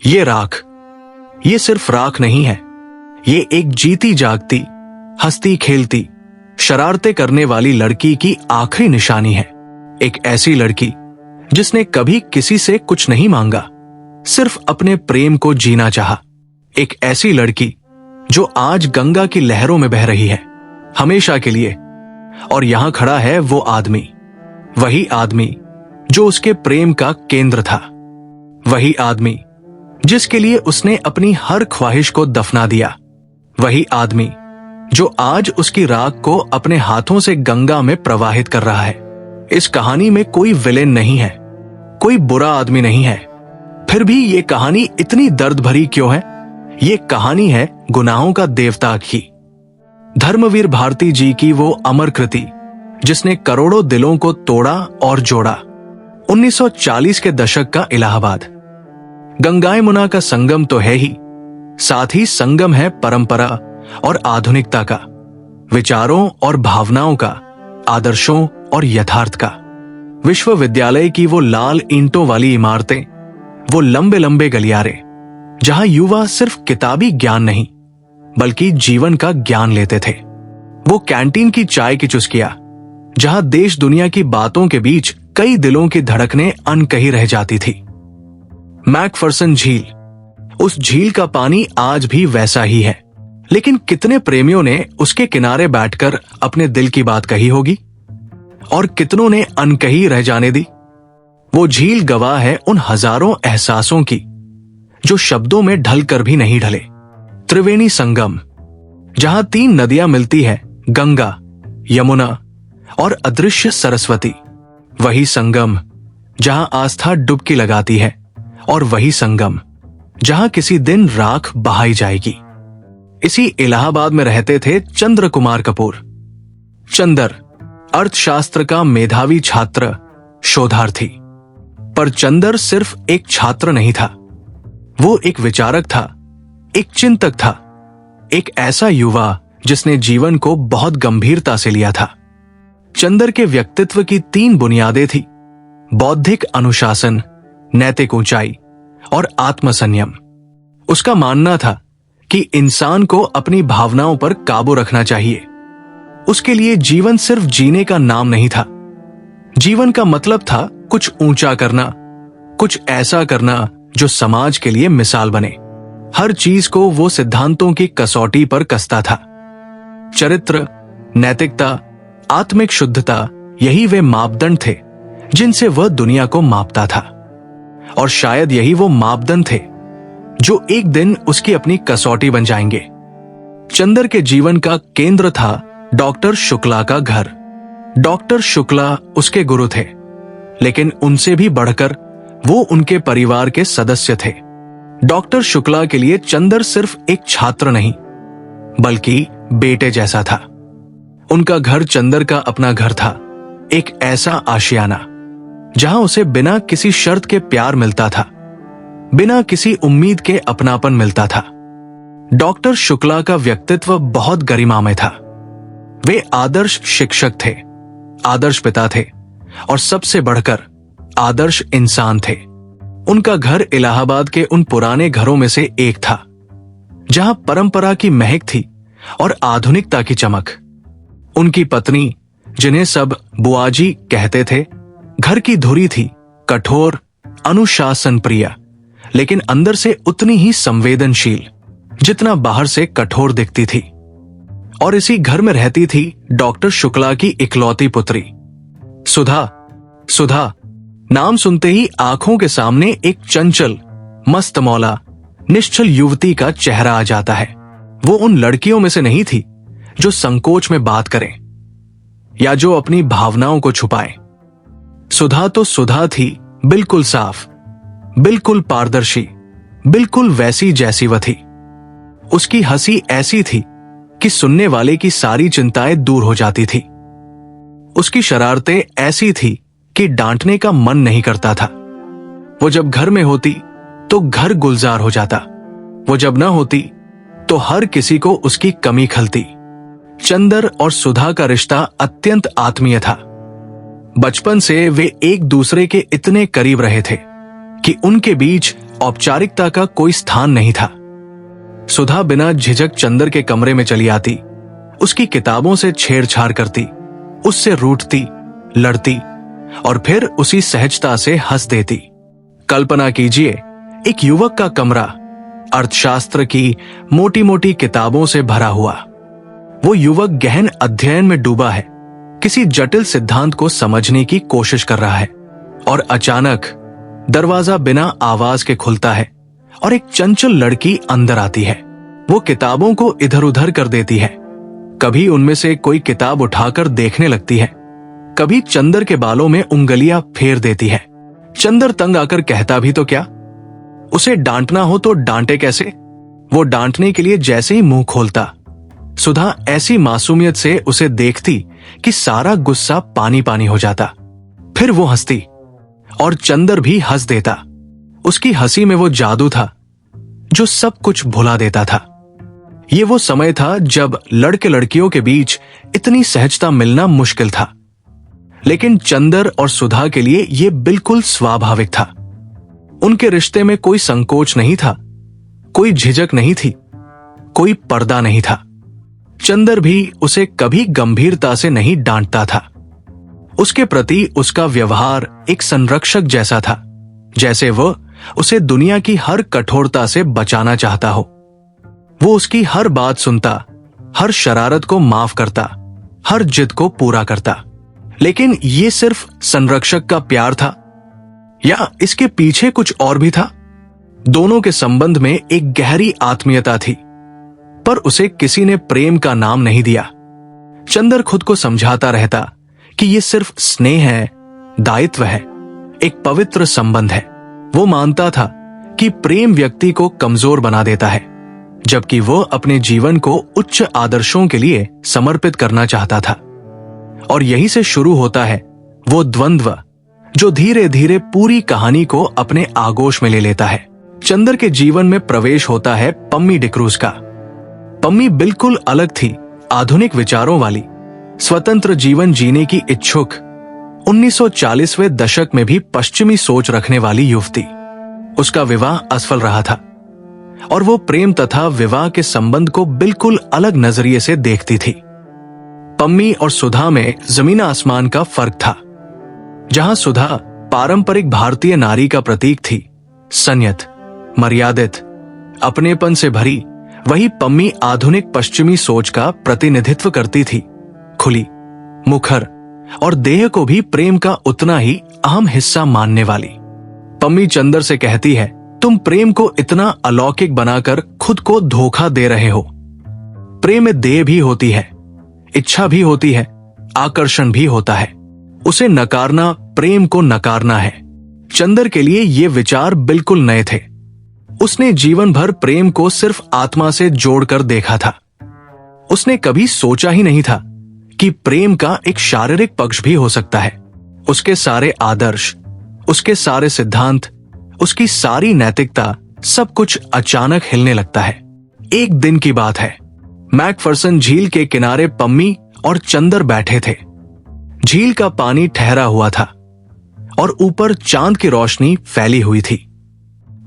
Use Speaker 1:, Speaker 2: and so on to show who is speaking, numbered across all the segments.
Speaker 1: ये राख, ये सिर्फ राख नहीं है, ये एक जीती जागती, हंसती खेलती, शरारतें करने वाली लड़की की आखिरी निशानी है। एक ऐसी लड़की जिसने कभी किसी से कुछ नहीं मांगा, सिर्फ अपने प्रेम को जीना चाहा। एक ऐसी लड़की जो आज गंगा की लहरों में बह रही है, हमेशा के लिए। और यहां खड़ा है वो आदमी, वही आदमी जो उसके प्रेम का केंद्र था, वही आदमी जिसके लिए उसने अपनी हर ख्वाहिश को दफना दिया, वही आदमी जो आज उसकी राख को अपने हाथों से गंगा में प्रवाहित कर रहा है। इस कहानी में कोई विलेन नहीं है, कोई बुरा आदमी नहीं है। फिर भी ये कहानी इतनी दर्द भरी क्यों है? ये कहानी है गुनाहों का देवता की, धर्मवीर भारती जी की वो अमर कृति जिसने करोड़ों दिलों को तोड़ा और जोड़ा। 1940 के दशक का इलाहाबाद गंगा यमुना का संगम तो है ही, साथ ही संगम है परंपरा और आधुनिकता का, विचारों और भावनाओं का, आदर्शों और यथार्थ का। विश्वविद्यालय की वो लाल ईंटों वाली इमारतें, वो लंबे लंबे गलियारे जहां युवा सिर्फ किताबी ज्ञान नहीं बल्कि जीवन का ज्ञान लेते थे। वो कैंटीन की चाय की चुस्कियां जहां देश दुनिया की बातों के बीच कई दिलों की धड़कनें अनकही रह जाती थी। मैकफरसन झील, उस झील का पानी आज भी वैसा ही है, लेकिन कितने प्रेमियों ने उसके किनारे बैठकर अपने दिल की बात कही होगी और कितनों ने अनकही रह जाने दी। वो झील गवाह है उन हजारों एहसासों की जो शब्दों में ढल कर भी नहीं ढले। त्रिवेणी संगम, जहां 3 नदियां मिलती है, गंगा, यमुना और अदृश्य सरस्वती। वही संगम जहां आस्था डुबकी लगाती है, और वही संगम जहां किसी दिन राख बहाई जाएगी। इसी इलाहाबाद में रहते थे चंद्र कुमार कपूर। चंदर अर्थशास्त्र का मेधावी छात्र, शोधार्थी। पर चंदर सिर्फ एक छात्र नहीं था, वो एक विचारक था, एक चिंतक था, एक ऐसा युवा जिसने जीवन को बहुत गंभीरता से लिया था। चंदर के व्यक्तित्व की 3 बुनियादें थी: बौद्धिक अनुशासन, नैतिक ऊंचाई और आत्मसंयम। उसका मानना था कि इंसान को अपनी भावनाओं पर काबू रखना चाहिए। उसके लिए जीवन सिर्फ जीने का नाम नहीं था, जीवन का मतलब था कुछ ऊंचा करना, कुछ ऐसा करना जो समाज के लिए मिसाल बने। हर चीज को वो सिद्धांतों की कसौटी पर कसता था। चरित्र, नैतिकता, आत्मिक शुद्धता, यही वे मापदंड थे जिनसे वह दुनिया को मापता था। और शायद यही वो मापदंड थे जो एक दिन उसकी अपनी कसौटी बन जाएंगे। चंदर के जीवन का केंद्र था डॉक्टर शुक्ला का घर। डॉक्टर शुक्ला उसके गुरु थे, लेकिन उनसे भी बढ़कर वो उनके परिवार के सदस्य थे। डॉक्टर शुक्ला के लिए चंदर सिर्फ एक छात्र नहीं बल्कि बेटे जैसा था। उनका घर चंदर का अपना घर था, एक ऐसा आशियाना जहां उसे बिना किसी शर्त के प्यार मिलता था, बिना किसी उम्मीद के अपनापन मिलता था। डॉक्टर शुक्ला का व्यक्तित्व बहुत गरिमामय था। वे आदर्श शिक्षक थे, आदर्श पिता थे और सबसे बढ़कर आदर्श इंसान थे। उनका घर इलाहाबाद के उन पुराने घरों में से एक था जहां परंपरा की महक थी और आधुनिकता की चमक। उनकी पत्नी, जिन्हें सब बुआजी कहते थे, घर की धुरी थी, कठोर, अनुशासन प्रिय, लेकिन अंदर से उतनी ही संवेदनशील जितना बाहर से कठोर दिखती थी। और इसी घर में रहती थी डॉक्टर शुक्ला की इकलौती पुत्री सुधा। सुधा नाम सुनते ही आंखों के सामने एक चंचल, मस्त मौला, निश्चल युवती का चेहरा आ जाता है। वो उन लड़कियों में से नहीं थी जो संकोच में बात करें या जो अपनी भावनाओं को छुपाएं। सुधा तो सुधा थी, बिल्कुल साफ, बिल्कुल पारदर्शी, बिल्कुल वैसी जैसी वह थी। उसकी हंसी ऐसी थी कि सुनने वाले की सारी चिंताएं दूर हो जाती थी। उसकी शरारतें ऐसी थी कि डांटने का मन नहीं करता था। वो जब घर में होती तो घर गुलजार हो जाता, वो जब न होती तो हर किसी को उसकी कमी खलती। चंदर और सुधा का रिश्ता अत्यंत आत्मीय था। बचपन से वे एक दूसरे के इतने करीब रहे थे कि उनके बीच औपचारिकता का कोई स्थान नहीं था। सुधा बिना झिझक चंदर के कमरे में चली आती, उसकी किताबों से छेड़छाड़ करती, उससे रूठती, लड़ती और फिर उसी सहजता से हंस देती। कल्पना कीजिए, एक युवक का कमरा अर्थशास्त्र की मोटी मोटी किताबों से भरा हुआ। वो युवक गहन अध्ययन में डूबा है, किसी जटिल सिद्धांत को समझने की कोशिश कर रहा है, और अचानक दरवाजा बिना आवाज के खुलता है और एक चंचल लड़की अंदर आती है। वो किताबों को इधर उधर कर देती है, कभी उनमें से कोई किताब उठाकर देखने लगती है, कभी चंदर के बालों में उंगलियां फेर देती है। चंदर तंग आकर कहता भी तो क्या, उसे डांटना हो तो डांटे कैसे। वो डांटने के लिए जैसे ही मुंह खोलता, सुधा ऐसी मासूमियत से उसे देखती कि सारा गुस्सा पानी पानी हो जाता। फिर वो हंसती और चंदर भी हंस देता। उसकी हंसी में वो जादू था जो सब कुछ भुला देता था। ये वो समय था जब लड़के लड़कियों के बीच इतनी सहजता मिलना मुश्किल था, लेकिन चंदर और सुधा के लिए यह बिल्कुल स्वाभाविक था। उनके रिश्ते में कोई संकोच नहीं था, कोई झिझक नहीं थी, कोई पर्दा नहीं था। चंदर भी उसे कभी गंभीरता से नहीं डांटता था। उसके प्रति उसका व्यवहार एक संरक्षक जैसा था, जैसे वह उसे दुनिया की हर कठोरता से बचाना चाहता हो। वो उसकी हर बात सुनता, हर शरारत को माफ करता, हर जिद को पूरा करता। लेकिन ये सिर्फ संरक्षक का प्यार था या इसके पीछे कुछ और भी था? दोनों के संबंध में एक गहरी आत्मीयता थी, पर उसे किसी ने प्रेम का नाम नहीं दिया। चंदर खुद को समझाता रहता कि यह सिर्फ स्नेह है, दायित्व है, एक पवित्र संबंध है। वो मानता था कि प्रेम व्यक्ति को कमजोर बना देता है, जबकि वो अपने जीवन को उच्च आदर्शों के लिए समर्पित करना चाहता था। और यहीं से शुरू होता है वो द्वंद्व जो धीरे धीरे पूरी कहानी को अपने आगोश में ले लेता है। चंदर के जीवन में प्रवेश होता है पम्मी डिक्रूज का। पम्मी बिल्कुल अलग थी, आधुनिक विचारों वाली, स्वतंत्र जीवन जीने की इच्छुक, 1940वें दशक में भी पश्चिमी सोच रखने वाली युवती। उसका विवाह असफल रहा था और वो प्रेम तथा विवाह के संबंध को बिल्कुल अलग नजरिए से देखती थी। पम्मी और सुधा में जमीन आसमान का फर्क था। जहां सुधा पारंपरिक भारतीय नारी का प्रतीक थी, संयत, मर्यादित, अपनेपन से भरी, वही पम्मी आधुनिक पश्चिमी सोच का प्रतिनिधित्व करती थी, खुली, मुखर और देह को भी प्रेम का उतना ही अहम हिस्सा मानने वाली। पम्मी चंदर से कहती है, तुम प्रेम को इतना अलौकिक बनाकर खुद को धोखा दे रहे हो। प्रेम में देह भी होती है, इच्छा भी होती है, आकर्षण भी होता है। उसे नकारना प्रेम को नकारना है। चंदर के लिए ये विचार बिल्कुल नए थे। उसने जीवन भर प्रेम को सिर्फ आत्मा से जोड़कर देखा था। उसने कभी सोचा ही नहीं था कि प्रेम का एक शारीरिक पक्ष भी हो सकता है। उसके सारे आदर्श, उसके सारे सिद्धांत, उसकी सारी नैतिकता, सब कुछ अचानक हिलने लगता है। एक दिन की बात है, मैकफर्सन झील के किनारे पम्मी और चंदर बैठे थे। झील का पानी ठहरा हुआ था और ऊपर चांद की रोशनी फैली हुई थी।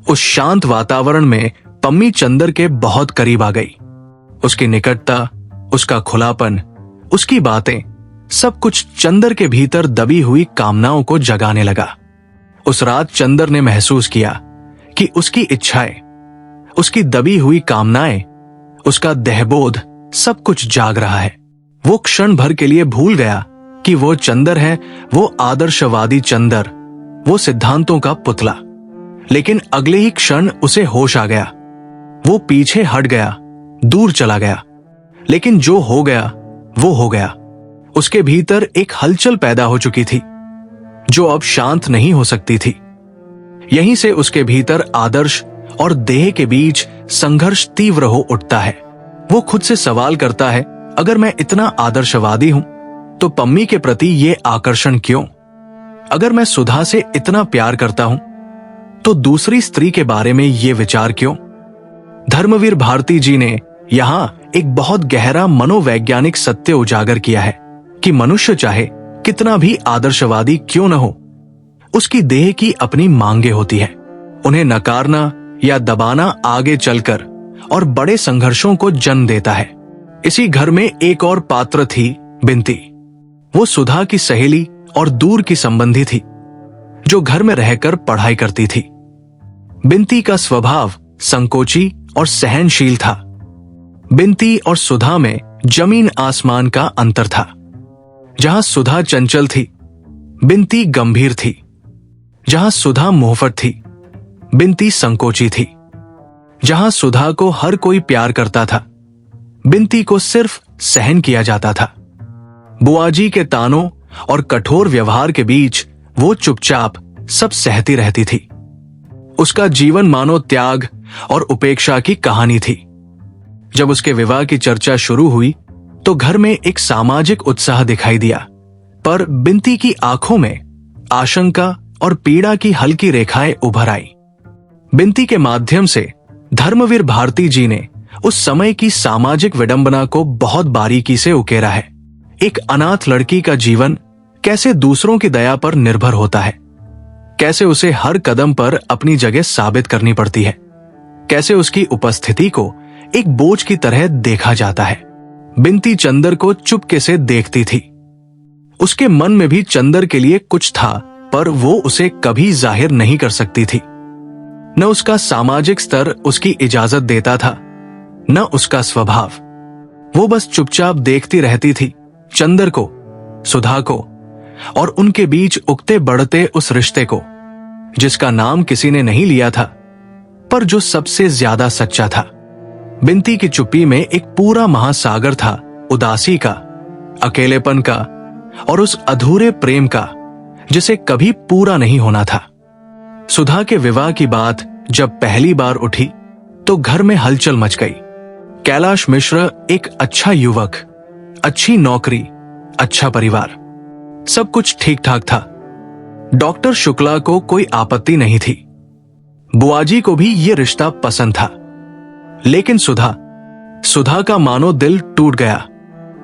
Speaker 1: उस शांत वातावरण में पम्मी चंदर के बहुत करीब आ गई। उसकी निकटता, उसका खुलापन, उसकी बातें, सब कुछ चंदर के भीतर दबी हुई कामनाओं को जगाने लगा। उस रात चंदर ने महसूस किया कि उसकी इच्छाएं, उसकी दबी हुई कामनाएं, उसका देहबोध, सब कुछ जाग रहा है। वो क्षण भर के लिए भूल गया कि वो चंदर है, वो आदर्शवादी चंदर, वो सिद्धांतों का पुतला। लेकिन अगले ही क्षण उसे होश आ गया। वो पीछे हट गया, दूर चला गया। लेकिन जो हो गया वो हो गया। उसके भीतर एक हलचल पैदा हो चुकी थी जो अब शांत नहीं हो सकती थी। यहीं से उसके भीतर आदर्श और देह के बीच संघर्ष तीव्र हो उठता है। वो खुद से सवाल करता है, अगर मैं इतना आदर्शवादी हूं तो पम्मी के प्रति ये आकर्षण क्यों? अगर मैं सुधा से इतना प्यार करता हूं तो दूसरी स्त्री के बारे में ये विचार क्यों? धर्मवीर भारती जी ने यहां एक बहुत गहरा मनोवैज्ञानिक सत्य उजागर किया है कि मनुष्य चाहे कितना भी आदर्शवादी क्यों न हो, उसकी देह की अपनी मांगे होती है, उन्हें नकारना या दबाना आगे चलकर और बड़े संघर्षों को जन्म देता है। इसी घर में एक और पात्र थी, बिंती। वो सुधा की सहेली और दूर की संबंधी थी, जो घर में रहकर पढ़ाई करती थी। बिंती का स्वभाव संकोची और सहनशील था। बिंती और सुधा में जमीन आसमान का अंतर था। जहां सुधा चंचल थी, बिंती गंभीर थी। जहां सुधा मुहफट थी, बिंती संकोची थी। जहां सुधा को हर कोई प्यार करता था, बिंती को सिर्फ सहन किया जाता था। बुआजी के तानों और कठोर व्यवहार के बीच वो चुपचाप सब सहती रहती थी। उसका जीवन मानो त्याग और उपेक्षा की कहानी थी। जब उसके विवाह की चर्चा शुरू हुई तो घर में एक सामाजिक उत्साह दिखाई दिया, पर बिंती की आंखों में आशंका और पीड़ा की हल्की रेखाएं उभर आई। बिंती के माध्यम से धर्मवीर भारती जी ने उस समय की सामाजिक विडंबना को बहुत बारीकी से उकेरा है। एक अनाथ लड़की का जीवन कैसे दूसरों की दया पर निर्भर होता है, कैसे उसे हर कदम पर अपनी जगह साबित करनी पड़ती है, कैसे उसकी उपस्थिति को एक बोझ की तरह देखा जाता है। बिंती चंदर को चुपके से देखती थी। उसके मन में भी चंदर के लिए कुछ था, पर वो उसे कभी जाहिर नहीं कर सकती थी। न उसका सामाजिक स्तर उसकी इजाजत देता था, न उसका स्वभाव। वो बस चुपचाप देखती रहती थी चंदर को, सुधा को और उनके बीच उगते बढ़ते उस रिश्ते को, जिसका नाम किसी ने नहीं लिया था, पर जो सबसे ज्यादा सच्चा था। बिंती की चुप्पी में एक पूरा महासागर था, उदासी का, अकेलेपन का और उस अधूरे प्रेम का जिसे कभी पूरा नहीं होना था। सुधा के विवाह की बात जब पहली बार उठी तो घर में हलचल मच गई। कैलाश मिश्र एक अच्छा युवक, अच्छी नौकरी, अच्छा परिवार, सब कुछ ठीक ठाक था। डॉक्टर शुक्ला को कोई आपत्ति नहीं थी। बुआजी को भी ये रिश्ता पसंद था। लेकिन सुधा का मानो दिल टूट गया।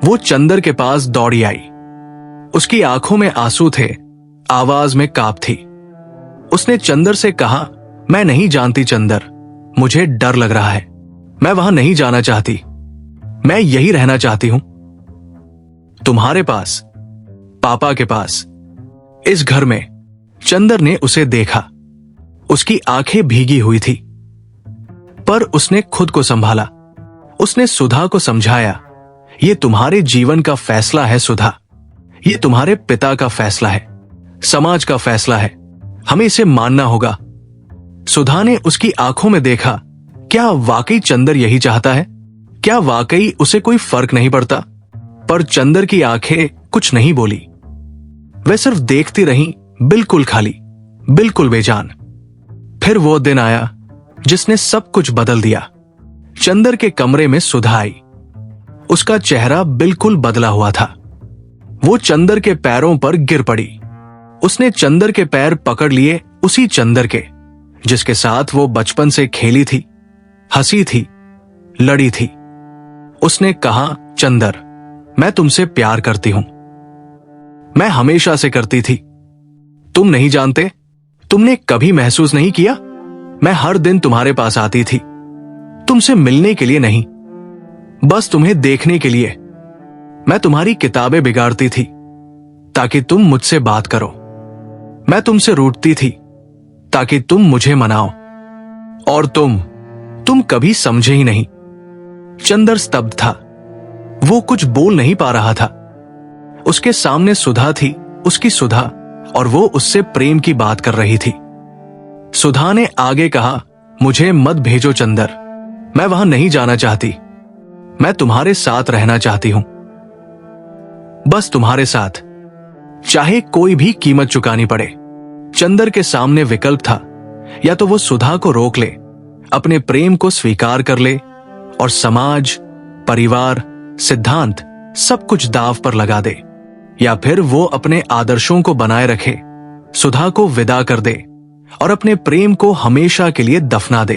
Speaker 1: वो चंदर के पास दौड़ी आई। उसकी आंखों में आंसू थे, आवाज में कांप थी। उसने चंदर से कहा, मैं नहीं जानती चंदर, मुझे डर लग रहा है। मैं वहां नहीं जाना चाहती। मैं यही रहना चाहती हूं, तुम्हारे पास, पापा के पास, इस घर में। चंदर ने उसे देखा। उसकी आंखें भीगी हुई थी, पर उसने खुद को संभाला। उसने सुधा को समझाया, ये तुम्हारे जीवन का फैसला है सुधा, ये तुम्हारे पिता का फैसला है, समाज का फैसला है, हमें इसे मानना होगा। सुधा ने उसकी आंखों में देखा। क्या वाकई चंदर यही चाहता है? क्या वाकई उसे कोई फर्क नहीं पड़ता? पर चंदर की आंखें कुछ नहीं बोली। वह सिर्फ देखती रहीं, बिल्कुल खाली, बिल्कुल बेजान। फिर वो दिन आया जिसने सब कुछ बदल दिया। चंदर के कमरे में सुधा आई। उसका चेहरा बिल्कुल बदला हुआ था। वो चंदर के पैरों पर गिर पड़ी। उसने चंदर के पैर पकड़ लिए, उसी चंदर के जिसके साथ वो बचपन से खेली थी, हंसी थी, लड़ी थी। उसने कहा, चंदर, मैं तुमसे प्यार करती हूं। मैं हमेशा से करती थी। तुम नहीं जानते, तुमने कभी महसूस नहीं किया? मैं हर दिन तुम्हारे पास आती थी, तुमसे मिलने के लिए नहीं, बस तुम्हें देखने के लिए। मैं तुम्हारी किताबें बिगाड़ती थी ताकि तुम मुझसे बात करो। मैं तुमसे रूठती थी ताकि तुम मुझे मनाओ, और तुम कभी समझे ही नहीं। चंदर स्तब्ध था। वो कुछ बोल नहीं पा रहा था। उसके सामने सुधा थी, उसकी सुधा, और वो उससे प्रेम की बात कर रही थी। सुधा ने आगे कहा, मुझे मत भेजो चंदर, मैं वहां नहीं जाना चाहती। मैं तुम्हारे साथ रहना चाहती हूं, बस तुम्हारे साथ, चाहे कोई भी कीमत चुकानी पड़े। चंदर के सामने विकल्प था, या तो वो सुधा को रोक ले, अपने प्रेम को स्वीकार कर ले और समाज, परिवार, सिद्धांत सब कुछ दाव पर लगा दे, या फिर वो अपने आदर्शों को बनाए रखे, सुधा को विदा कर दे और अपने प्रेम को हमेशा के लिए दफना दे।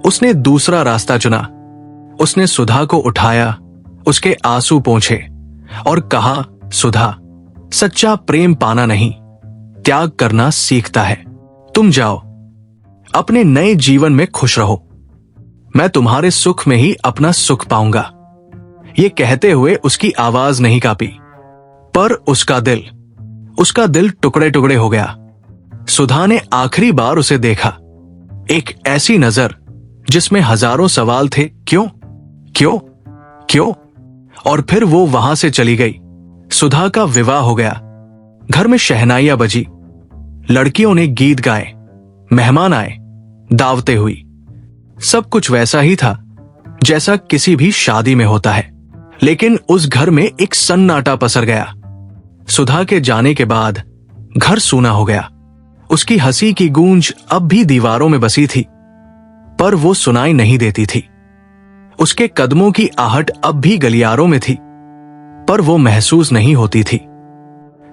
Speaker 1: उसने दूसरा रास्ता चुना। उसने सुधा को उठाया, उसके आंसू पोंछे और कहा, सुधा, सच्चा प्रेम पाना नहीं, त्याग करना सीखता है। तुम जाओ, अपने नए जीवन में खुश रहो। मैं तुम्हारे सुख में ही अपना सुख पाऊंगा। ये कहते हुए उसकी आवाज नहीं कांपी, पर उसका दिल टुकड़े टुकड़े हो गया। सुधा ने आखिरी बार उसे देखा, एक ऐसी नजर जिसमें हजारों सवाल थे, क्यों क्यों क्यों। और फिर वो वहां से चली गई। सुधा का विवाह हो गया। घर में शहनाइयां बजी, लड़कियों ने गीत गाए, मेहमान आए, दावतें हुई। सब कुछ वैसा ही था जैसा किसी भी शादी में होता है। लेकिन उस घर में एक सन्नाटा पसर गया। सुधा के जाने के बाद घर सूना हो गया। उसकी हंसी की गूंज अब भी दीवारों में बसी थी, पर वो सुनाई नहीं देती थी। उसके कदमों की आहट अब भी गलियारों में थी, पर वो महसूस नहीं होती थी।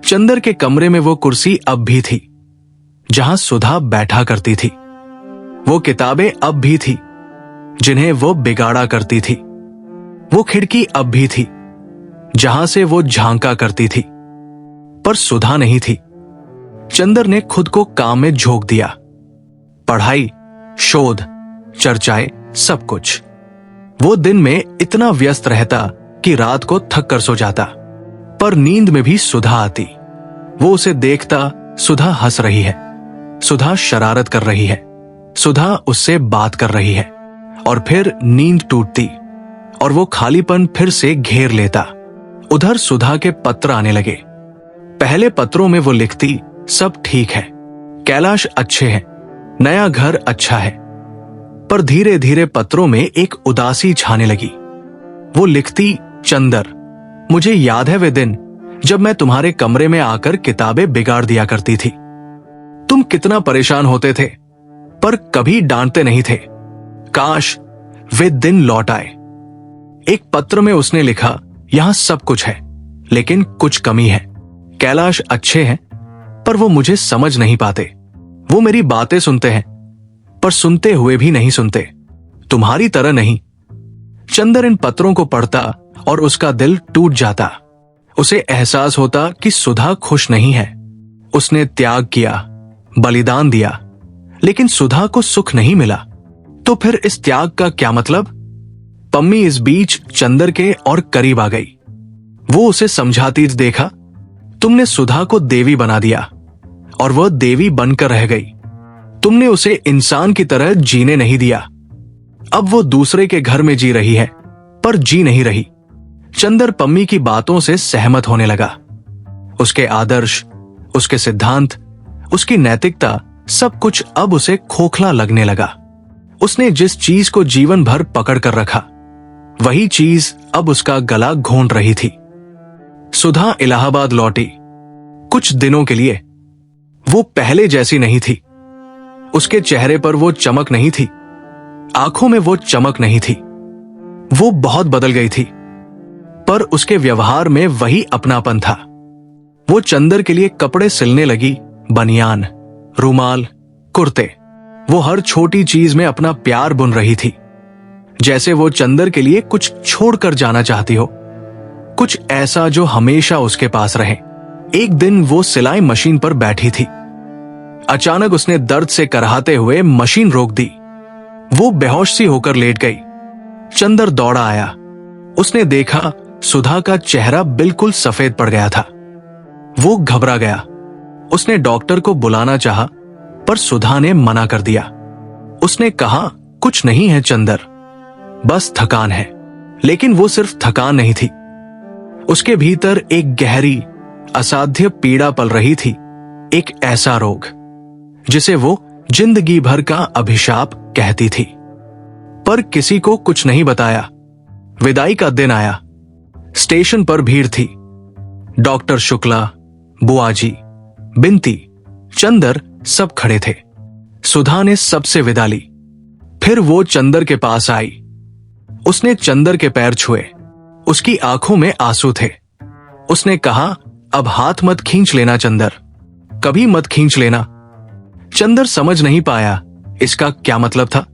Speaker 1: चंदर के कमरे में वो कुर्सी अब भी थी जहां सुधा बैठा करती थी। वो किताबें अब भी थी जिन्हें वो बिगाड़ा करती थी। वो खिड़की अब भी थी जहां से वो झांका करती थी, पर सुधा नहीं थी। चंदर ने खुद को काम में झोंक दिया। पढ़ाई, शोध, चर्चाएं, सब कुछ। वो दिन में इतना व्यस्त रहता कि रात को थक कर सो जाता, पर नींद में भी सुधा आती। वो उसे देखता, सुधा हंस रही है, सुधा शरारत कर रही है, सुधा उससे बात कर रही है। और फिर नींद टूटती और वो खालीपन फिर से घेर लेता। उधर सुधा के पत्र आने लगे। पहले पत्रों में वो लिखती, सब ठीक है, कैलाश अच्छे हैं, नया घर अच्छा है। पर धीरे धीरे पत्रों में एक उदासी छाने लगी। वो लिखती, चंदर, मुझे याद है वे दिन जब मैं तुम्हारे कमरे में आकर किताबें बिगाड़ दिया करती थी। तुम कितना परेशान होते थे, पर कभी डांटते नहीं थे। काश वे दिन लौट आए। एक पत्र में उसने लिखा, यहां सब कुछ है लेकिन कुछ कमी है। कैलाश अच्छे हैं, पर वो मुझे समझ नहीं पाते। वो मेरी बातें सुनते हैं, पर सुनते हुए भी नहीं सुनते, तुम्हारी तरह नहीं। चंदर इन पत्रों को पढ़ता और उसका दिल टूट जाता। उसे एहसास होता कि सुधा खुश नहीं है। उसने त्याग किया, बलिदान दिया, लेकिन सुधा को सुख नहीं मिला। तो फिर इस त्याग का क्या मतलब? पम्मी इस बीच चंदर के और करीब आ गई। वो उसे समझाती देखा, तुमने सुधा को देवी बना दिया और वह देवी बनकर रह गई। तुमने उसे इंसान की तरह जीने नहीं दिया। अब वो दूसरे के घर में जी रही है, पर जी नहीं रही। चंदर पम्मी की बातों से सहमत होने लगा। उसके आदर्श, उसके सिद्धांत, उसकी नैतिकता, सब कुछ अब उसे खोखला लगने लगा। उसने जिस चीज को जीवन भर पकड़ कर रखा, वही चीज अब उसका गला घोंट रही थी। सुधा इलाहाबाद लौटी। कुछ दिनों के लिए वो पहले जैसी नहीं थी। उसके चेहरे पर वो चमक नहीं थी, आंखों में वो चमक नहीं थी। वो बहुत बदल गई थी, पर उसके व्यवहार में वही अपनापन था। वो चंदर के लिए कपड़े सिलने लगी, बनियान, रुमाल, कुर्ते। वो हर छोटी चीज में अपना प्यार बुन रही थी, जैसे वो चंदर के लिए कुछ छोड़कर जाना चाहती हो, कुछ ऐसा जो हमेशा उसके पास रहे। एक दिन वो सिलाई मशीन पर बैठी थी। अचानक उसने दर्द से कराहते हुए मशीन रोक दी। वो बेहोश सी होकर लेट गई। चंदर दौड़ा आया। उसने देखा सुधा का चेहरा बिल्कुल सफेद पड़ गया था। वो घबरा गया। उसने डॉक्टर को बुलाना चाहा, पर सुधा ने मना कर दिया। उसने कहा, कुछ नहीं है चंदर, बस थकान है। लेकिन वो सिर्फ थकान नहीं थी, उसके भीतर एक गहरी, असाध्य पीड़ा पल रही थी। एक ऐसा रोग जिसे वो जिंदगी भर का अभिशाप कहती थी। पर किसी को कुछ नहीं बताया। विदाई का दिन आया। स्टेशन पर भीड़ थी। डॉक्टर शुक्ला, बुआजी, बिनती, चंदर सब खड़े थे। सुधा ने सबसे विदा ली। फिर वो चंदर के पास आई। उसने चंदर के पैर छुए। उसकी आंखों में आंसू थे। उसने कहा, अब हाथ मत खींच लेना चंदर, कभी मत खींच लेना। चंदर समझ नहीं पाया इसका क्या मतलब था।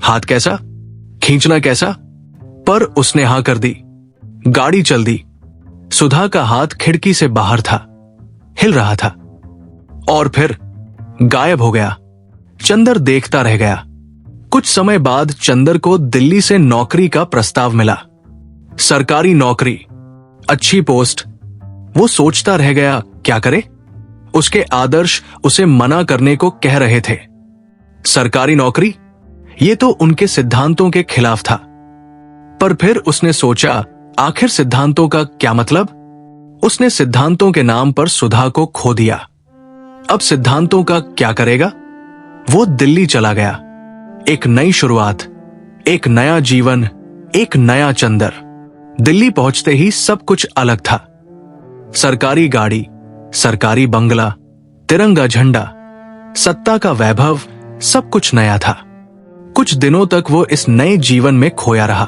Speaker 1: हाथ कैसा, खींचना कैसा? पर उसने हां कर दी। गाड़ी चल दी। सुधा का हाथ खिड़की से बाहर था, हिल रहा था, और फिर गायब हो गया। चंदर देखता रह गया। कुछ समय बाद चंदर को दिल्ली से नौकरी का प्रस्ताव मिला। सरकारी नौकरी, अच्छी पोस्ट। वो सोचता रह गया, क्या करे? उसके आदर्श उसे मना करने को कह रहे थे। सरकारी नौकरी, ये तो उनके सिद्धांतों के खिलाफ था। पर फिर उसने सोचा, आखिर सिद्धांतों का क्या मतलब? उसने सिद्धांतों के नाम पर सुधा को खो दिया। अब सिद्धांतों का क्या करेगा? वो दिल्ली चला गया। एक नई शुरुआत, एक नया जीवन, एक नया चंदर। दिल्ली पहुंचते ही सब कुछ अलग था। सरकारी गाड़ी, सरकारी बंगला, तिरंगा झंडा, सत्ता का वैभव, सब कुछ नया था। कुछ दिनों तक वो इस नए जीवन में खोया रहा।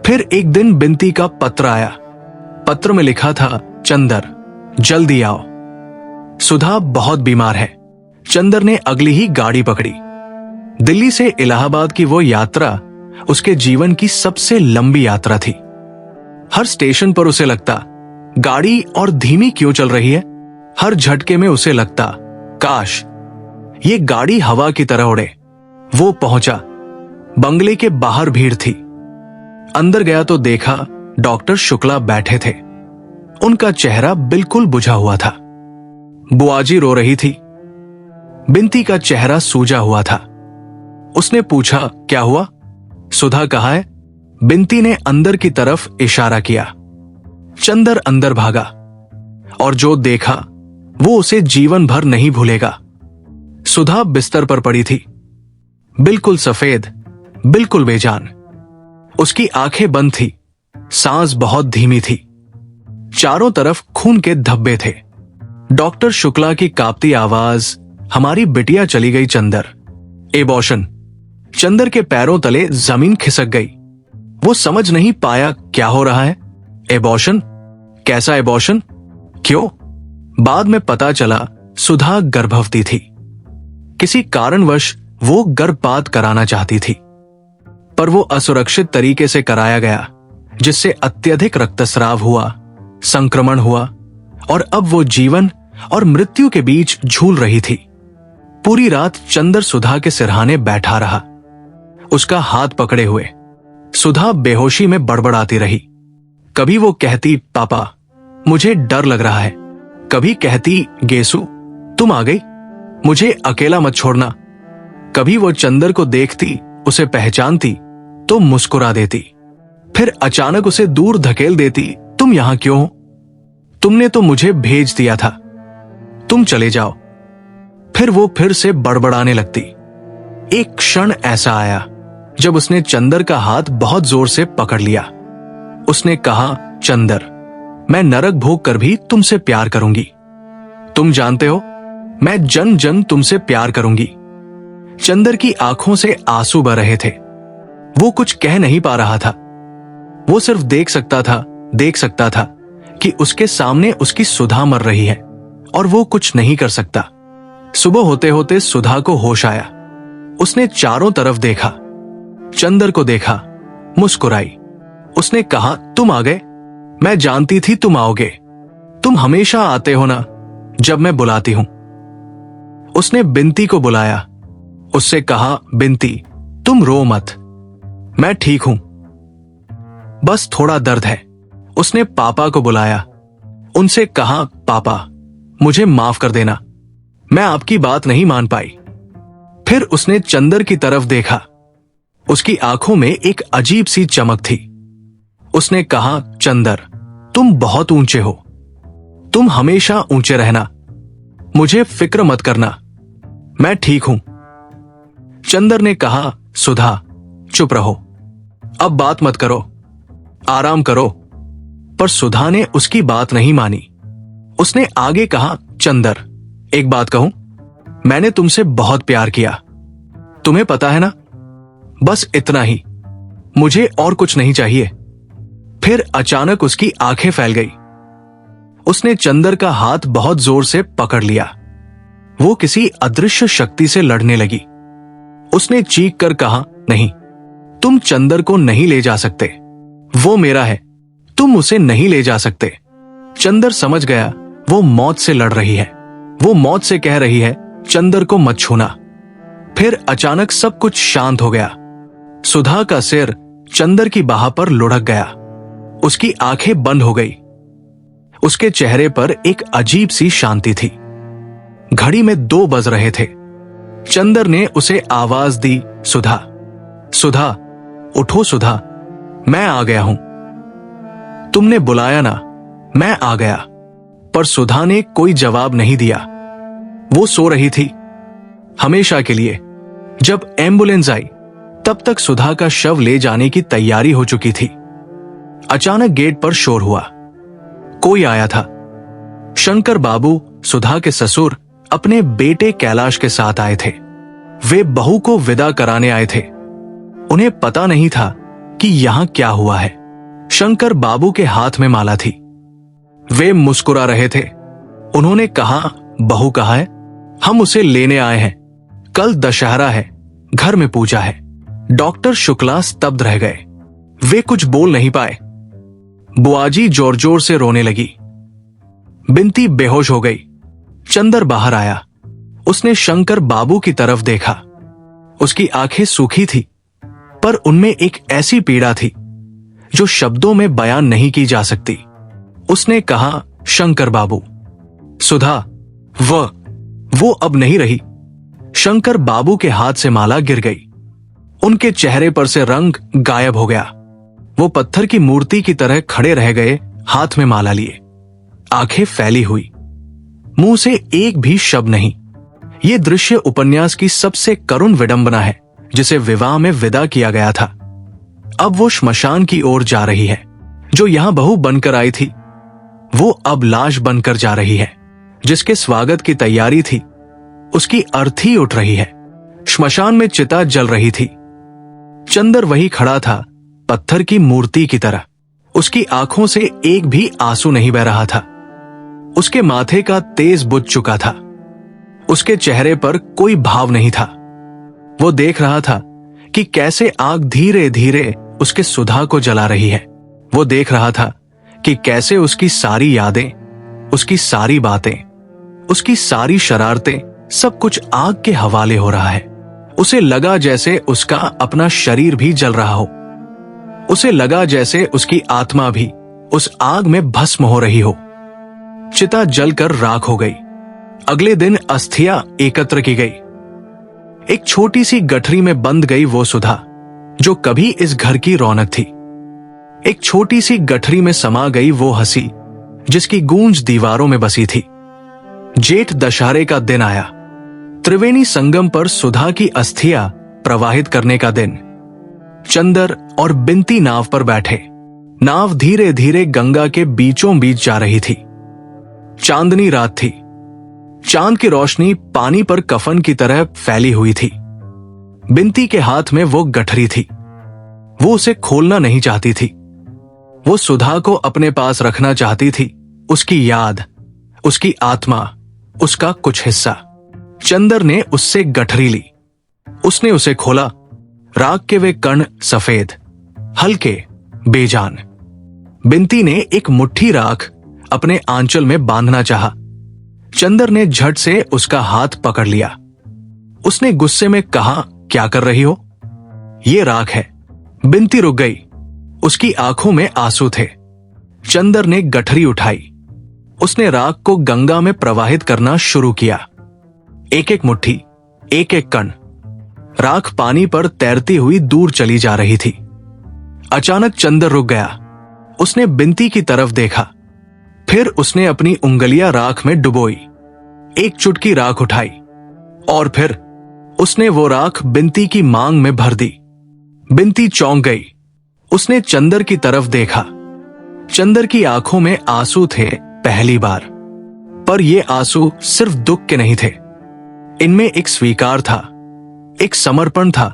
Speaker 1: फिर एक दिन बिनती का पत्र आया। पत्र में लिखा था, चंदर जल्दी आओ, सुधा बहुत बीमार है। चंदर ने अगली ही गाड़ी पकड़ी। दिल्ली से इलाहाबाद की वो यात्रा उसके जीवन की सबसे लंबी यात्रा थी। हर स्टेशन पर उसे लगता, गाड़ी और धीमी क्यों चल रही है? हर झटके में उसे लगता, काश ये गाड़ी हवा की तरह उड़े। वो पहुंचा। बंगले के बाहर भीड़ थी। अंदर गया तो देखा डॉक्टर शुक्ला बैठे थे। उनका चेहरा बिल्कुल बुझा हुआ था। बुआजी रो रही थी। बिनती का चेहरा सूजा हुआ था। उसने पूछा, क्या हुआ? सुधा कहाँ है? बिनती ने अंदर की तरफ इशारा किया। चंदर अंदर भागा और जो देखा वो उसे जीवन भर नहीं भूलेगा। सुधा बिस्तर पर पड़ी थी, बिल्कुल सफेद, बिल्कुल बेजान। उसकी आंखें बंद थी, सांस बहुत धीमी थी। चारों तरफ खून के धब्बे थे। डॉक्टर शुक्ला की कांपती आवाज, हमारी बिटिया चली गई चंदर। एबॉर्शन। चंदर के पैरों तले जमीन खिसक गई। वो समझ नहीं पाया क्या हो रहा है। एबॉर्शन? कैसा एबॉर्शन? क्यों? बाद में पता चला सुधा गर्भवती थी। किसी कारणवश वो गर्भपात कराना चाहती थी, पर वो असुरक्षित तरीके से कराया गया, जिससे अत्यधिक रक्तस्राव हुआ, संक्रमण हुआ और अब वो जीवन और मृत्यु के बीच झूल रही थी। पूरी रात चंदर सुधा के सिरहाने बैठा रहा, उसका हाथ पकड़े हुए। सुधा बेहोशी में बड़बड़ाती रही। कभी वो कहती, पापा मुझे डर लग रहा है। कभी कहती, गेसु तुम आ गई, मुझे अकेला मत छोड़ना। कभी वो चंदर को देखती, उसे पहचानती तो मुस्कुरा देती, फिर अचानक उसे दूर धकेल देती, तुम यहां क्यों हो? तुमने तो मुझे भेज दिया था, तुम चले जाओ। फिर वो फिर से बड़बड़ाने लगती। एक क्षण ऐसा आया जब उसने चंदर का हाथ बहुत जोर से पकड़ लिया। उसने कहा, चंदर मैं नरक भोग कर भी तुमसे प्यार करूंगी। तुम जानते हो मैं जन जन तुमसे प्यार करूंगी। चंदर की आंखों से आंसू बह रहे थे। वो कुछ कह नहीं पा रहा था। वो सिर्फ देख सकता था कि उसके सामने उसकी सुधा मर रही है और वो कुछ नहीं कर सकता। सुबह होते होते सुधा को होश आया। उसने चारों तरफ देखा, चंदर को देखा, मुस्कुराई। उसने कहा, तुम आ गए। मैं जानती थी तुम आओगे। तुम हमेशा आते हो ना जब मैं बुलाती हूं। उसने बिनती को बुलाया। उससे कहा, बिनती तुम रो मत, मैं ठीक हूं, बस थोड़ा दर्द है। उसने पापा को बुलाया। उनसे कहा, पापा मुझे माफ कर देना, मैं आपकी बात नहीं मान पाई। फिर उसने चंदर की तरफ देखा। उसकी आंखों में एक अजीब सी चमक थी। उसने कहा, चंदर तुम बहुत ऊंचे हो, तुम हमेशा ऊंचे रहना, मुझे फिक्र मत करना, मैं ठीक हूं। चंदर ने कहा, सुधा चुप रहो, अब बात मत करो, आराम करो। पर सुधा ने उसकी बात नहीं मानी। उसने आगे कहा, चंदर एक बात कहूं, मैंने तुमसे बहुत प्यार किया, तुम्हें पता है ना, बस इतना ही, मुझे और कुछ नहीं चाहिए। फिर अचानक उसकी आंखें फैल गई। उसने चंदर का हाथ बहुत जोर से पकड़ लिया। वो किसी अदृश्य शक्ति से लड़ने लगी। उसने चीख कर कहा, नहीं, तुम चंदर को नहीं ले जा सकते, वो मेरा है, तुम उसे नहीं ले जा सकते। चंदर समझ गया वो मौत से लड़ रही है। वो मौत से कह रही है, चंदर को मत छूना, फिर अचानक सब कुछ शांत हो गया। सुधा का सिर चंदर की बाह पर लुढ़क गया। उसकी आंखें बंद हो गई। उसके चेहरे पर एक अजीब सी शांति थी। घड़ी में 2 बज रहे थे। चंदर ने उसे आवाज दी, सुधा, सुधा, उठो सुधा, मैं आ गया हूं। तुमने बुलाया ना, मैं आ गया। पर सुधा ने कोई जवाब नहीं दिया। वो सो रही थी हमेशा के लिए। जब एम्बुलेंस आई तब तक सुधा का शव ले जाने की तैयारी हो चुकी थी। अचानक गेट पर शोर हुआ। कोई आया था। शंकर बाबू, सुधा के ससुर, अपने बेटे कैलाश के साथ आए थे। वे बहू को विदा कराने आए थे। उन्हें पता नहीं था कि यहां क्या हुआ है। शंकर बाबू के हाथ में माला थी। वे मुस्कुरा रहे थे। उन्होंने कहा, बहू कहाँ है? हम उसे लेने आए हैं। कल दशहरा है, घर में पूजा है। डॉक्टर शुक्ला स्तब्ध रह गए। वे कुछ बोल नहीं पाए। बुआजी जोर जोर से रोने लगी। बिंती बेहोश हो गई। चंदर बाहर आया। उसने शंकर बाबू की तरफ देखा। उसकी आंखें सूखी थी, पर उनमें एक ऐसी पीड़ा थी जो शब्दों में बयान नहीं की जा सकती। उसने कहा, शंकर बाबू, सुधा, वो अब नहीं रही। शंकर बाबू के हाथ से माला गिर गई। उनके चेहरे पर से रंग गायब हो गया। वो पत्थर की मूर्ति की तरह खड़े रह गए, हाथ में माला लिए, आंखें फैली हुई, मुंह से एक भी शब्द नहीं। ये दृश्य उपन्यास की सबसे करुण विडंबना है, जिसे विवाह में विदा किया गया था। अब वो श्मशान की ओर जा रही है। जो यहां बहू बनकर आई थी, वो अब लाश बनकर जा रही है। जिसके स्वागत की तैयारी थी, उसकी अर्थी उठ रही है। श्मशान में चिता जल रही थी। चंदर वही खड़ा था, पत्थर की मूर्ति की तरह। उसकी आंखों से एक भी आंसू नहीं बह रहा था। उसके माथे का तेज बुझ चुका था। उसके चेहरे पर कोई भाव नहीं था। वो देख रहा था कि कैसे आग धीरे धीरे उसके सुधा को जला रही है। वो देख रहा था कि कैसे उसकी सारी यादें, उसकी सारी बातें, उसकी सारी शरारतें, सब कुछ आग के हवाले हो रहा है। उसे लगा जैसे उसका अपना शरीर भी जल रहा हो। उसे लगा जैसे उसकी आत्मा भी उस आग में भस्म हो रही हो। चिता जलकर राख हो गई। अगले दिन अस्थियां एकत्र की गई। एक छोटी सी गठरी में बंद गई वो सुधा जो कभी इस घर की रौनक थी। एक छोटी सी गठरी में समा गई वो हंसी जिसकी गूंज दीवारों में बसी थी। जेठ दशहरे का दिन आया। त्रिवेणी संगम पर सुधा की अस्थियां प्रवाहित करने का दिन। चंदर और बिंती नाव पर बैठे। नाव धीरे धीरे गंगा के बीचों बीच जा रही थी। चांदनी रात थी। चांद की रोशनी पानी पर कफन की तरह फैली हुई थी। बिंती के हाथ में वो गठरी थी। वो उसे खोलना नहीं चाहती थी। वो सुधा को अपने पास रखना चाहती थी। उसकी याद, उसकी आत्मा, उसका कुछ हिस्सा। चंदर ने उससे गठरी ली। उसने उसे खोला। राख के वे कण सफेद, हल्के, बेजान। बिंती ने एक मुट्ठी राख अपने आंचल में बांधना चाहा। चंदर ने झट से उसका हाथ पकड़ लिया। उसने गुस्से में कहा, क्या कर रही हो? ये राख है। बिंती रुक गई। उसकी आंखों में आंसू थे। चंदर ने गठरी उठाई। उसने राख को गंगा में प्रवाहित करना शुरू किया। एक एक मुट्ठी, एक एक कण। राख पानी पर तैरती हुई दूर चली जा रही थी। अचानक चंदर रुक गया। उसने बिंती की तरफ देखा। फिर उसने अपनी उंगलियां राख में डुबोई। एक चुटकी राख उठाई और फिर उसने वो राख बिंती की मांग में भर दी। बिंती चौंक गई। उसने चंदर की तरफ देखा। चंदर की आंखों में आंसू थे पहली बार। पर ये आंसू सिर्फ दुख के नहीं थे। इनमें एक स्वीकार था, एक समर्पण था,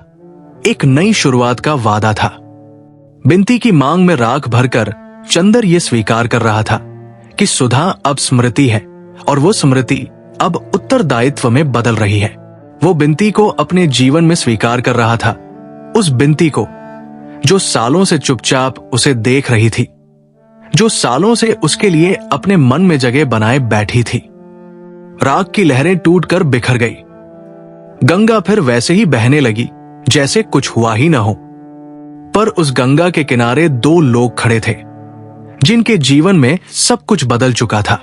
Speaker 1: एक नई शुरुआत का वादा था। बिंती की मांग में राख भरकर चंदर ये स्वीकार कर रहा था कि सुधा अब स्मृति है और वो स्मृति अब उत्तरदायित्व में बदल रही है। वो बिंती को अपने जीवन में स्वीकार कर रहा था। उस बिंती को जो सालों से चुपचाप उसे देख रही थी, जो सालों से उसके लिए अपने मन में जगह बनाए बैठी थी। राख की लहरें टूटकर बिखर गई। गंगा फिर वैसे ही बहने लगी जैसे कुछ हुआ ही न हो। पर उस गंगा के किनारे दो लोग खड़े थे जिनके जीवन में सब कुछ बदल चुका था।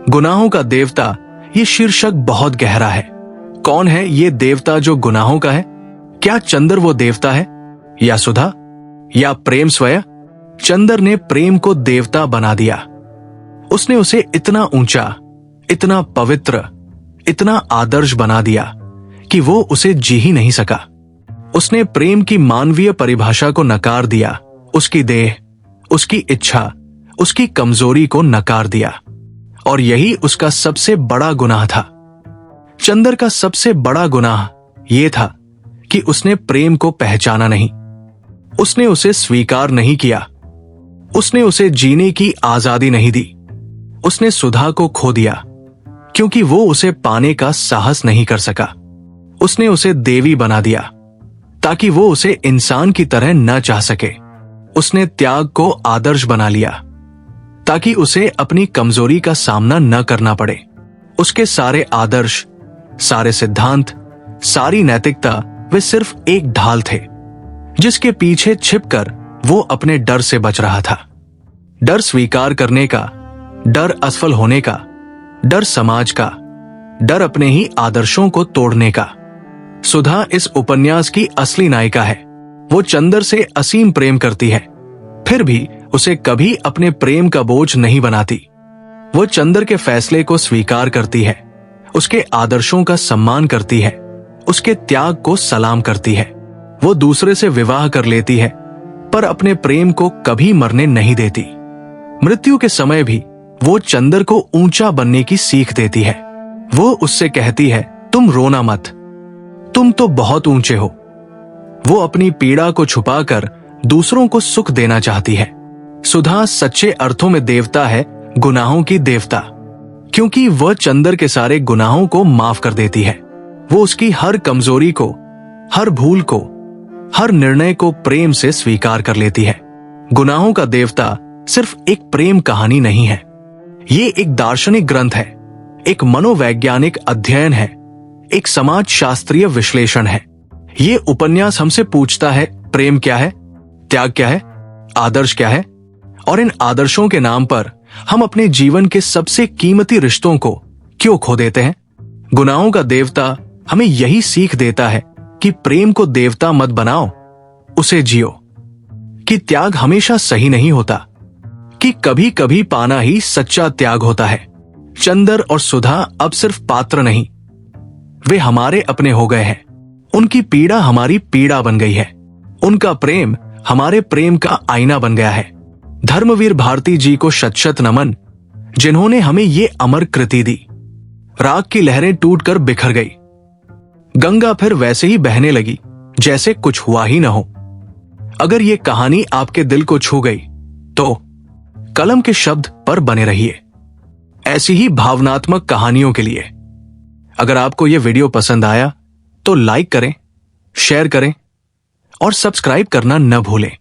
Speaker 1: गुनाहों का देवता, ये शीर्षक बहुत गहरा है। कौन है ये देवता जो गुनाहों का है? क्या चंद्र वो देवता है, या सुधा, या प्रेम स्वयं? चंद्र ने प्रेम को देवता बना दिया। उसने उसे इतना ऊंचा, इतना पवित्र, इतना आदर्श बना दिया कि वो उसे जी ही नहीं सका। उसने प्रेम की मानवीय परिभाषा को नकार दिया, उसकी देह, उसकी इच्छा, उसकी कमजोरी को नकार दिया। और यही उसका सबसे बड़ा गुनाह था। चंद्र का सबसे बड़ा गुनाह यह था कि उसने प्रेम को पहचाना नहीं, उसने उसे स्वीकार नहीं किया, उसने उसे जीने की आजादी नहीं दी। उसने सुधा को खो दिया क्योंकि वो उसे पाने का साहस नहीं कर सका। उसने उसे देवी बना दिया ताकि वो उसे इंसान की तरह न चाह सके। उसने त्याग को आदर्श बना लिया ताकि उसे अपनी कमजोरी का सामना न करना पड़े। उसके सारे आदर्श, सारे सिद्धांत, सारी नैतिकता वे सिर्फ एक ढाल थे जिसके पीछे छिपकर वो अपने डर से बच रहा था। डर स्वीकार करने का, डर असफल होने का, डर समाज का, डर अपने ही आदर्शों को तोड़ने का। सुधा इस उपन्यास की असली नायिका है। वो चंद्र से असीम प्रेम करती है, फिर भी उसे कभी अपने प्रेम का बोझ नहीं बनाती। वो चंद्र के फैसले को स्वीकार करती है, उसके आदर्शों का सम्मान करती है, उसके त्याग को सलाम करती है। वो दूसरे से विवाह कर लेती है पर अपने प्रेम को कभी मरने नहीं देती। मृत्यु के समय भी वो चंद्र को ऊंचा बनने की सीख देती है। वो उससे कहती है, तुम रोना मत, तुम तो बहुत ऊंचे हो। वो अपनी पीड़ा को छुपाकर दूसरों को सुख देना चाहती है। सुधा सच्चे अर्थों में देवता है, गुनाहों की देवता, क्योंकि वह चंद्र के सारे गुनाहों को माफ कर देती है। वो उसकी हर कमजोरी को, हर भूल को, हर निर्णय को प्रेम से स्वीकार कर लेती है। गुनाहों का देवता सिर्फ एक प्रेम कहानी नहीं है, ये एक दार्शनिक ग्रंथ है, एक मनोवैज्ञानिक अध्ययन है, एक समाज शास्त्रीय विश्लेषण है। ये उपन्यास हमसे पूछता है, प्रेम क्या है, त्याग क्या है, आदर्श क्या है, और इन आदर्शों के नाम पर हम अपने जीवन के सबसे कीमती रिश्तों को क्यों खो देते हैं। गुनाहों का देवता हमें यही सीख देता है कि प्रेम को देवता मत बनाओ, उसे जियो, कि त्याग हमेशा सही नहीं होता, कि कभी कभी पाना ही सच्चा त्याग होता है। चंद्र और सुधा अब सिर्फ पात्र नहीं, वे हमारे अपने हो गए हैं। उनकी पीड़ा हमारी पीड़ा बन गई है, उनका प्रेम हमारे प्रेम का आईना बन गया है। धर्मवीर भारती जी को शत शत नमन, जिन्होंने हमें ये अमर कृति दी। राग की लहरें टूटकर बिखर गई, गंगा फिर वैसे ही बहने लगी जैसे कुछ हुआ ही न हो। अगर ये कहानी आपके दिल को छू गई तो कलम के शब्द पर बने रहिए ऐसी ही भावनात्मक कहानियों के लिए। अगर आपको यह वीडियो पसंद आया तो लाइक करें, शेयर करें और सब्सक्राइब करना न भूलें।